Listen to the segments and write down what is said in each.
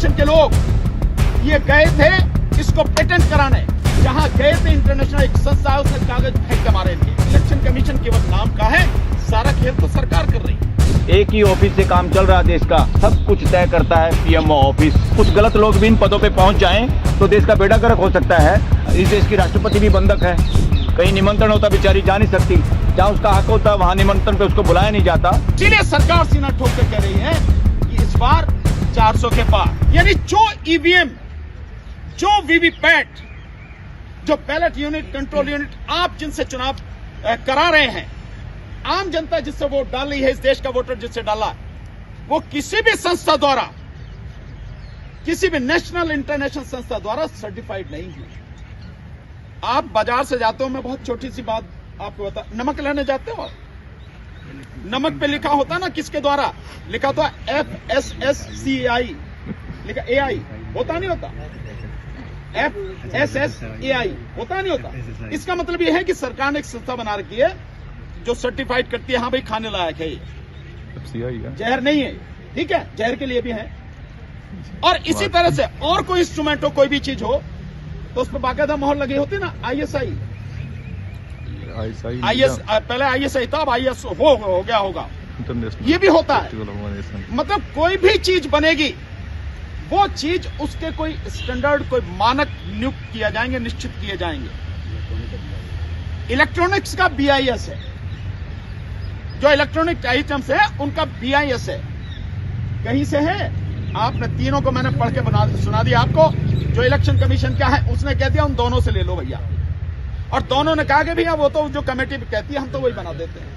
Commission के लोग ये गए थे इसको पेटेंट कराने, जहां गए थे इंटरनेशनल एक संस्था है उसने कागज फेंक के मारे थे। इलेक्शन कमीशन केवल नाम का है, सारा खेल तो सरकार कर रही है। एक ही ऑफिस से काम चल रहा है देश का, सब कुछ तय करता है पीएमओ ऑफिस। कुछ गलत लोग भी इन पदों पे पहुंच जाएं तो देश का बेड़ा गर्क हो सकता है। इस देश की राष्ट्रपति भी बंधक है, कहीं निमंत्रण होता बेचारी जा नहीं सकती, जहाँ उसका हक होता है वहाँ निमंत्रण पे उसको बुलाया नहीं जाता। इसीलिए सरकार सीना ठोक कर कह रही है कि इस बार 400 के पार, यानी जो ईवीएम, जो वीवीपैट, जो बैलेट यूनिट, कंट्रोल यूनिट आप जिनसे चुनाव करा रहे हैं, आम जनता जिससे वोट डाल रही है, इस देश का वोटर जिससे डाला, वो किसी भी संस्था द्वारा, किसी भी नेशनल इंटरनेशनल संस्था द्वारा सर्टिफाइड नहीं है। आप बाजार से जाते हो, मैं बहुत छोटी सी बात आपको बता, नमक लेने जाते हो, नमक पे लिखा होता ना किसके द्वारा लिखा होता, FSSCAI लिखा, AI होता नहीं होता, FSSAI होता नहीं होता। इसका मतलब यह है कि सरकार ने एक संस्था बना रखी है जो सर्टिफाइड करती है, हाँ भाई खाने लायक है, ये जहर नहीं है, ठीक है, जहर के लिए भी है। और इसी तरह से और कोई इंस्ट्रूमेंट हो, कोई भी चीज हो, तो उस पर बाकायदा मोहर लगी होती ना, ISI, पहले ISI था, अब IS हो गया होगा, ये भी होता है। मतलब कोई भी चीज बनेगी, वो चीज उसके कोई स्टैंडर्ड, कोई मानक नियुक्त किया जाएंगे, निश्चित किए जाएंगे। इलेक्ट्रॉनिक्स का BIS है, जो इलेक्ट्रॉनिक आइटम्स है उनका BIS है, कहीं से है, आपने तीनों को मैंने पढ़ के सुना दिया आपको। जो इलेक्शन कमीशन क्या है उसने कह दिया उन दोनों से ले लो भैया, और दोनों ने कहा कि भैया वो तो जो कमेटी कहती है हम तो वही बना देते हैं,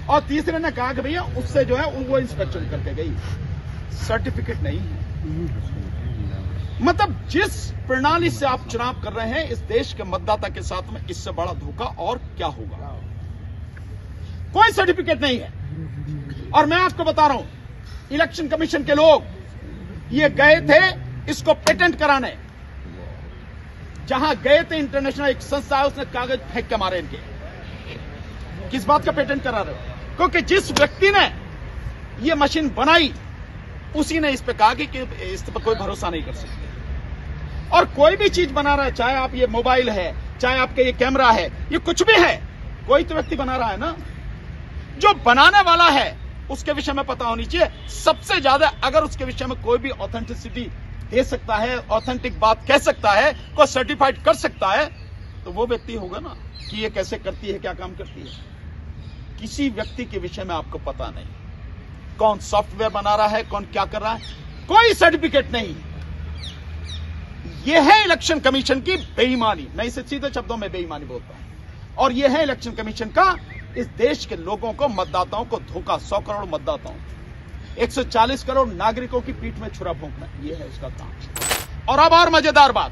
और तीसरे ने कहा कि भैया उससे जो है वो इंस्पेक्शन करके गई, सर्टिफिकेट नहीं है। मतलब जिस प्रणाली से आप चुनाव कर रहे हैं इस देश के मतदाता के साथ में, इससे बड़ा धोखा और क्या होगा। कोई सर्टिफिकेट नहीं है। और मैं आपको बता रहा हूं, इलेक्शन कमीशन के लोग ये गए थे इसको पेटेंट कराने, जहां गए थे इंटरनेशनल एक संस्था है उसने कागज फेंक के मारे इनके। किस बात का पेटेंट करा रहे हो? क्योंकि जिस व्यक्ति ने ये मशीन बनाई उसी ने इस पे कहा कि इस पर कोई भरोसा नहीं कर सकते। और कोई भी चीज बना रहा है, चाहे आप ये मोबाइल है, चाहे आपके ये कैमरा है, ये कुछ भी है, कोई तो व्यक्ति बना रहा है ना। जो बनाने वाला है उसके विषय में पता होनी चाहिए। सबसे ज्यादा अगर उसके विषय में कोई भी ऑथेंटिसिटी दे सकता है, ऑथेंटिक बात कह सकता है, कोई सर्टिफाइड कर सकता है, तो वो व्यक्ति होगा ना कि ये कैसे करती है, क्या काम करती है। किसी व्यक्ति के विषय में आपको पता नहीं, कौन सॉफ्टवेयर बना रहा है, कौन क्या कर रहा है, कोई सर्टिफिकेट नहीं। यह है इलेक्शन कमीशन की बेईमानी, मैं इसे सीधे शब्दों में बेईमानी बोलता हूं। और यह है इलेक्शन कमीशन का इस देश के लोगों को, मतदाताओं को धोखा। 100 करोड़ मतदाताओं, 140 करोड़ नागरिकों की पीठ में छुरा फूंकना, यह है उसका काम। और अब और मजेदार बात,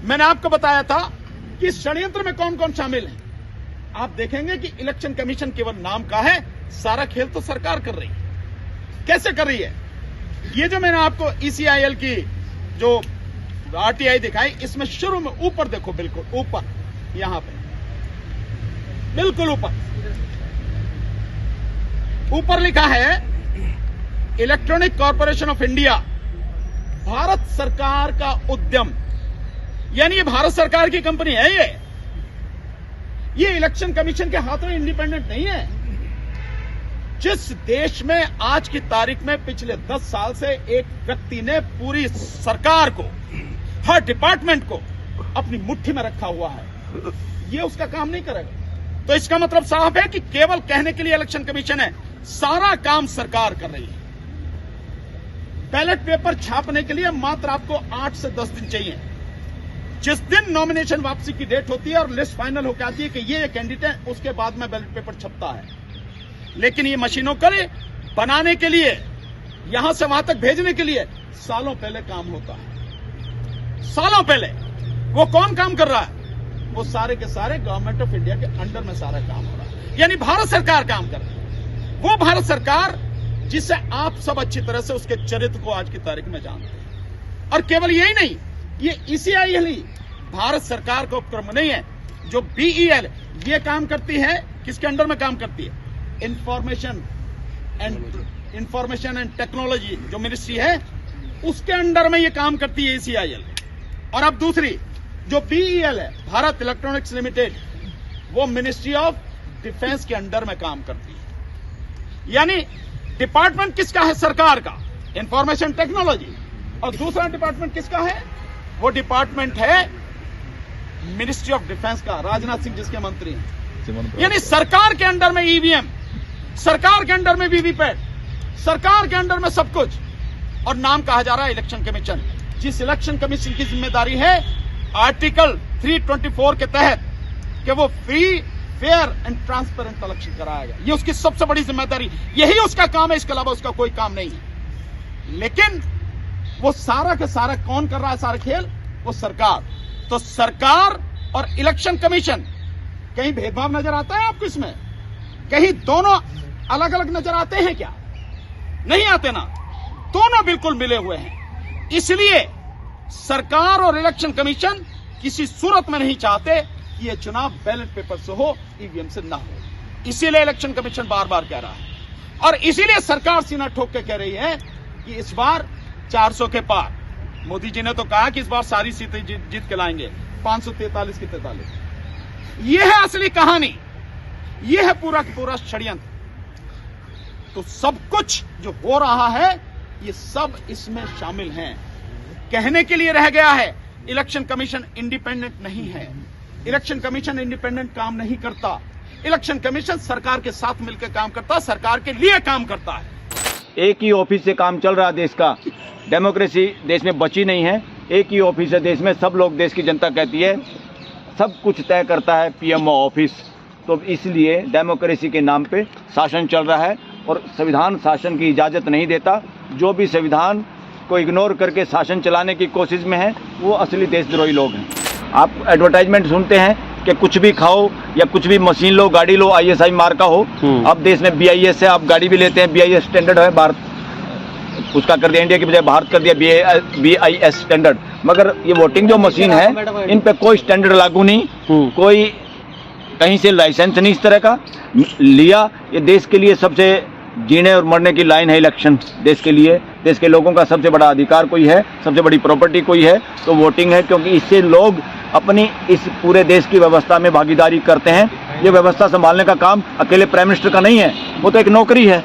मैंने आपको बताया था कि इस षड्यंत्र में कौन कौन शामिल है। आप देखेंगे कि इलेक्शन कमीशन केवल नाम का है, सारा खेल तो सरकार कर रही है। कैसे कर रही है? ये जो मैंने आपको ECIL की जो RTI दिखाई, इसमें शुरू में ऊपर देखो, बिल्कुल ऊपर, यहां पे बिल्कुल ऊपर लिखा है electronic corporation of India, Bharat सरकार का उद्यम, यानी ये भारत सरकार की कंपनी है। ये इलेक्शन कमीशन के हाथों इंडिपेंडेंट नहीं है। जिस देश में आज की तारीख में पिछले 10 साल से एक व्यक्ति ने पूरी सरकार को, हर डिपार्टमेंट को अपनी मुट्ठी में रखा हुआ है, ये उसका काम नहीं करेगा। तो इसका मतलब साफ है कि केवल कहने के लिए इलेक्शन कमीशन है, सारा काम सरकार कर रही है। बैलेट पेपर छापने के लिए मात्र आपको 8 से 10 दिन चाहिए। जिस दिन नॉमिनेशन वापसी की डेट होती है और लिस्ट फाइनल होकर आती है कि ये कैंडिडेट है, उसके बाद में बैलेट पेपर छपता है। लेकिन ये मशीनों को बनाने के लिए, यहां से वहां तक भेजने के लिए सालों पहले काम होता है। सालों पहले वो कौन काम कर रहा है? वो सारे के सारे गवर्नमेंट ऑफ इंडिया के अंडर में सारा काम हो रहा है, यानी भारत सरकार काम कर रही है। वो भारत सरकार जिसे आप सब अच्छी तरह से उसके चरित्र को आज की तारीख में जानते हैं। और केवल यही नहीं, ये ECIL ही भारत सरकार का उपक्रम नहीं है। जो BEL ये काम करती है, किसके अंडर में काम करती है? इंफॉर्मेशन एंड टेक्नोलॉजी जो मिनिस्ट्री है, उसके अंडर में ये काम करती है ACIL। और अब दूसरी जो BEL है, भारत इलेक्ट्रॉनिक्स लिमिटेड, वो मिनिस्ट्री ऑफ डिफेंस के अंडर में काम करती है। यानी डिपार्टमेंट किसका है? सरकार का, इंफॉर्मेशन टेक्नोलॉजी। और दूसरा डिपार्टमेंट किसका है? वो डिपार्टमेंट है मिनिस्ट्री ऑफ डिफेंस का, राजनाथ सिंह जिसके मंत्री हैं। यानी सरकार के अंडर में EVM, सरकार के अंडर में VVPAT, सरकार के अंडर में सब कुछ। और नाम कहा जा रहा है इलेक्शन कमीशन, जिस इलेक्शन कमीशन की जिम्मेदारी है आर्टिकल 324 के तहत कि वो free, fair and transparent election कराया। ये उसकी सबसे बड़ी जिम्मेदारी, यही उसका काम है, इसके अलावा उसका कोई काम नहीं है। लेकिन वो सारा का सारा कौन कर रहा है? सारा खेल वो सरकार। तो सरकार और इलेक्शन कमीशन, कहीं भेदभाव नजर आता है आपको इसमें? कहीं दोनों अलग अलग नजर आते हैं क्या? नहीं आते ना, दोनों बिल्कुल मिले हुए हैं। इसलिए सरकार और इलेक्शन कमीशन किसी सूरत में नहीं चाहते कि यह चुनाव बैलेट पेपर से हो, EVM से ना हो। इसीलिए इलेक्शन कमीशन बार बार कह रहा है, और इसीलिए सरकार सीना ठोक के कह रही है कि इस बार 400 के पार। मोदी जी ने तो कहा कि इस बार सारी सीटें जीत के लाएंगे, 543 की 43। यह है असली कहानी, यह है पूरा का पूरा षड्यंत्र। तो सब कुछ जो हो रहा है ये सब इसमें शामिल हैं। कहने के लिए रह गया है इलेक्शन कमीशन इंडिपेंडेंट नहीं है। इलेक्शन कमीशन इंडिपेंडेंट काम नहीं करता। इलेक्शन कमीशन सरकार के साथ मिलकर काम करता, सरकार के लिए काम करता है। एक ही ऑफिस से काम चल रहा है देश का। डेमोक्रेसी देश में बची नहीं है। एक ही ऑफिस है देश में, सब लोग, देश की जनता कहती है सब कुछ तय करता है PMO ऑफिस। तो इसलिए डेमोक्रेसी के नाम पे शासन चल रहा है और संविधान शासन की इजाज़त नहीं देता। जो भी संविधान को इग्नोर करके शासन चलाने की कोशिश में है वो असली देशद्रोही लोग हैं। आप एडवर्टाइजमेंट सुनते हैं कि कुछ भी खाओ या कुछ भी मशीन लो, गाड़ी लो, ISI मार्का हो। अब देश में BIS है, आप गाड़ी भी लेते हैं, BIS स्टैंडर्ड है, भारत उसका कर दिया, इंडिया की बजाय भारत कर दिया BIS स्टैंडर्ड। मगर ये वोटिंग जो मशीन है इन पे कोई स्टैंडर्ड लागू नहीं, कोई कहीं से लाइसेंस नहीं इस तरह का लिया। ये देश के लिए सबसे जीने और मरने की लाइन है इलेक्शन। देश के लिए, देश के लोगों का सबसे बड़ा अधिकार कोई है, सबसे बड़ी प्रॉपर्टी कोई है तो वोटिंग है, क्योंकि इससे लोग अपनी इस पूरे देश की व्यवस्था में भागीदारी करते हैं। ये व्यवस्था संभालने का काम अकेले प्राइम मिनिस्टर का नहीं है, वो तो एक नौकरी है,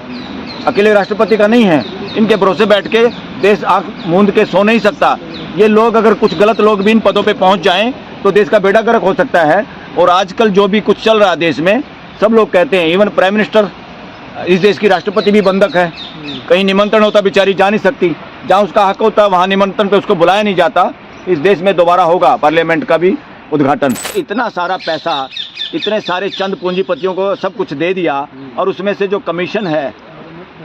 अकेले राष्ट्रपति का नहीं है। इनके भरोसे बैठ के देश आंख मूंद के सो नहीं सकता। ये लोग, अगर कुछ गलत लोग भी इन पदों पे पहुंच जाएं तो देश का बेड़ा गर्क हो सकता है। और आजकल जो भी कुछ चल रहा है देश में, सब लोग कहते हैं, इवन प्राइम मिनिस्टर, इस देश की राष्ट्रपति भी बंधक है। कहीं निमंत्रण होता बेचारी जा नहीं सकती, जहाँ उसका हक होता वहाँ निमंत्रण पे उसको बुलाया नहीं जाता। इस देश में दोबारा होगा पार्लियामेंट का भी उद्घाटन। इतना सारा पैसा, इतने सारे चंद पूंजीपतियों को सब कुछ दे दिया, और उसमें से जो कमीशन है,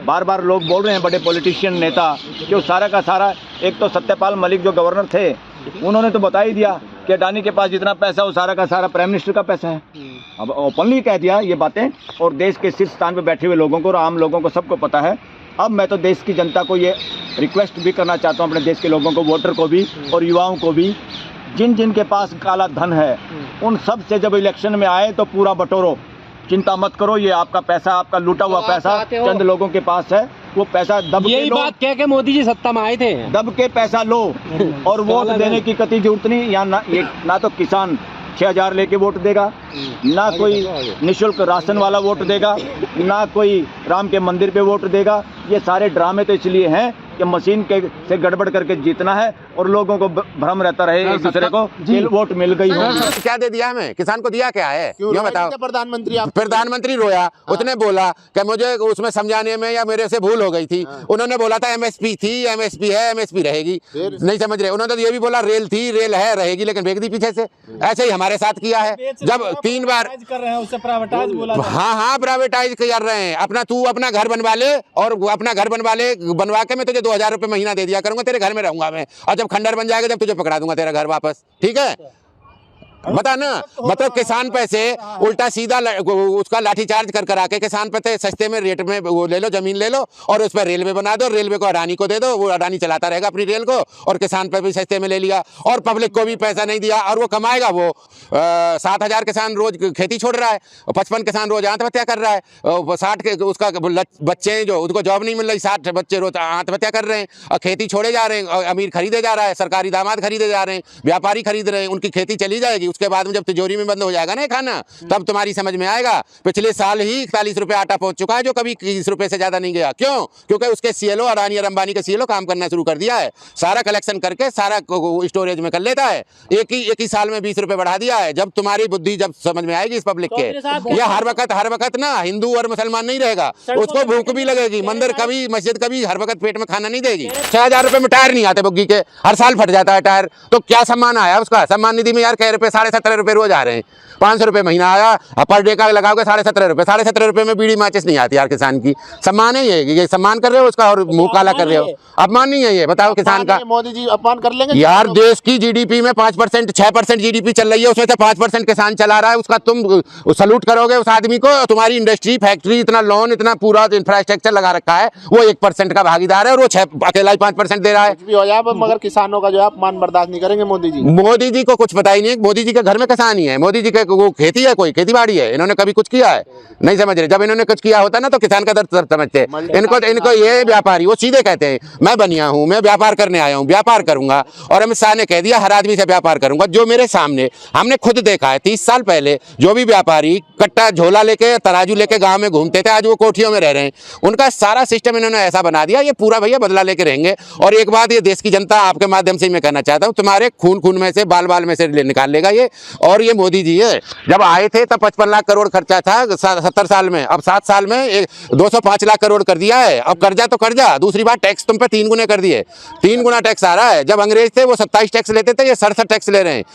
बार बार लोग बोल रहे हैं बड़े पॉलिटिशियन नेता कि वो सारा का सारा, एक तो सत्यपाल मलिक जो गवर्नर थे उन्होंने तो बता ही दिया कि अडानी के पास जितना पैसा वो सारा का सारा प्राइम मिनिस्टर का पैसा है। अब ओपनली कह दिया ये बातें, और देश के शीर्ष स्थान पे बैठे हुए लोगों को और आम लोगों को सबको पता है। अब मैं तो देश की जनता को ये रिक्वेस्ट भी करना चाहता हूँ, अपने देश के लोगों को, वोटर को भी और युवाओं को भी, जिन जिन के पास काला धन है उन सब से जब इलेक्शन में आए तो पूरा बटोरो। चिंता मत करो, ये आपका पैसा, आपका लूटा हुआ पैसा चंद लोगों के पास है, वो पैसा दब के लो। यही बात कह के मोदी जी सत्ता में आए थे, दब के पैसा लो और वोट देने की कतई जरूरत नहीं। या ना तो किसान 6000 लेके वोट देगा, ना कोई निःशुल्क राशन वाला वोट देगा, ना कोई राम के मंदिर पे वोट देगा। ये सारे ड्रामे तो इसलिए हैं कि मशीन के से गड़बड़ करके जीतना है और लोगों को भ्रम रहता रहे एक दूसरे को वोट मिल गई हो। क्या दे दिया हमें? किसान को दिया क्या है ये बताओ। प्रधानमंत्री रोया, उसने बोला कि मुझे उसमें समझाने में या मेरे से भूल हो गई थी। उन्होंने बोला था MSP थी, MSP है, MSP रहेगी, नहीं समझ रहे। उन्होंने तो ये भी बोला रेल थी, रेल है, रहेगी, लेकिन फेंक दी पीछे से। ऐसे ही हमारे साथ किया है, जब 3 बार कर रहे हैं उससे प्राइवेटाइज बोला। हाँ, प्राइवेटाइज कर रहे हैं। अपना तू अपना घर बनवा ले, और अपना घर बनवा के मैं तुझे 2000 रुपए महीना दे दिया करूंगा, तेरे घर में रहूंगा मैं, और जब खंडर बन जाएगा जब तुझे पकड़ा दूंगा तेरा घर वापस। ठीक है, बता ना, मतलब किसान पैसे उल्टा सीधा उसका लाठीचार्ज कर आके किसान पैसे सस्ते में रेट में वो ले लो, जमीन ले लो और उस पर रेलवे बना दो, रेलवे को अडानी को दे दो, वो अडानी चलाता रहेगा अपनी रेल को, और किसान पे भी सस्ते में ले लिया और पब्लिक को भी पैसा नहीं दिया और वो कमाएगा। वो 7,000 किसान रोज खेती छोड़ रहा है, 55 किसान रोज आत्महत्या कर रहा है, 60 के उसका बच्चे जो उनको जॉब नहीं मिल रही, 60 बच्चे रोज आत्महत्या कर रहे हैं और खेती छोड़े जा रहे हैं, और अमीर खरीदे जा रहा है, सरकारी दामाद खरीदे जा रहे हैं, व्यापारी खरीद रहे हैं, उनकी खेती चली जाएगी। उसके बाद में जब तिजोरी में बंद हो जाएगा ना खाना, तब तुम्हारी समझ में आएगा। पिछले साल ही 41 रुपए आटा पहुंच चुका है, जो कभी 30 रुपए से ज्यादा नहीं गया। क्यों? क्योंकि उसके सीएलओ अडानी और अंबानी के सीएलओ काम करना शुरू कर दिया है, सारा कलेक्शन करके सारा स्टोरेज में कर लेता है। एक ही साल में 20 रुपए बढ़ा दिया है। जब तुम्हारी बुद्धि जब समझ में आएगी इस पब्लिक के, यह हर वक्त ना हिंदू और मुसलमान नहीं रहेगा, उसको भूख भी लगेगी, मंदिर कभी मस्जिद कभी हर वक्त पेट में खाना नहीं देगी। 6,000 रुपए में टायर नहीं आते बुग्गी के, हर साल फट जाता है टायर, तो क्या सम्मान आया उसका? सम्मान निधि में यार कह रुपए 17.5 रुपए रोज आ रहे हैं, 500 रुपए महीना आया, पर डे का लगाओगे 17.5 रुपए, 17.5 रुपए में बीड़ी माचिस नहीं आती यार किसान की। सम्मान है ये सम्मान कर रहे हो उसका और मुंह काला कर रहे हो, अपमान नहीं है ये? बताओ किसान का। मोदी जी अपमान कर लेंगे यार, देश की जीडीपी में 5%, 6% जीडीपी चल रही है, उसमें से 5% किसान चला रहा है, उसका तुम सलूट करोगे उस आदमी को? तुम्हारी इंडस्ट्री फैक्ट्री इतना लोन इतना पूरा इंफ्रास्ट्रक्चर लगा रखा है, वो 1% का भागीदार है और वो अकेला ही 5% दे रहा है। कुछ भी हो जाए मगर किसानों का जो है अपमान बर्दाश्त नहीं करेंगे मोदी जी। मोदी जी को कुछ पता ही नहीं, मोदी जी के घर में किसान ही है, मोदी जी के वो खेती है, कोई खेती बाड़ी है, इन्होंने कभी कुछ किया है? नहीं समझ रहे। जब इन्होंने कुछ किया होता ना तो किसान का दर्द समझते। इनको ये व्यापारी वो सीधे कहते हैं मैं बनिया हूं, मैं व्यापार करने आया हूं, व्यापार करूंगा। और अमित शाह ने कह दिया हर आदमी से व्यापार करूंगा। जो मेरे सामने हमने खुद देखा है, 30 साल पहले जो भी व्यापारी कट्टा झोला लेके तराजू लेके गांव में घूमते थे, आज वो कोठियों में रह रहे हैं। उनका सारा सिस्टम इन्होंने ऐसा बना दिया, ये पूरा भैया बदला लेके रहेंगे। और एक बात ये देश की जनता आपके माध्यम से मैं कहना चाहता हूँ, तुम्हारे खून में से बाल में से निकाल लेगा ये। और ये मोदी जी है, जब आए थे तब 55 लाख करोड़ खर्चा था 70 साल में, अब 7 साल में 205 लाख करोड़ कर दिया है। अब कर्जा तो कर्जा, दूसरी बात टैक्स तुम पे 3 गुने कर दिए, 3 गुना टैक्स आ रहा है। जब अंग्रेज थे वो 27 टैक्स लेते थे, ये 67 टैक्स ले रहे हैं।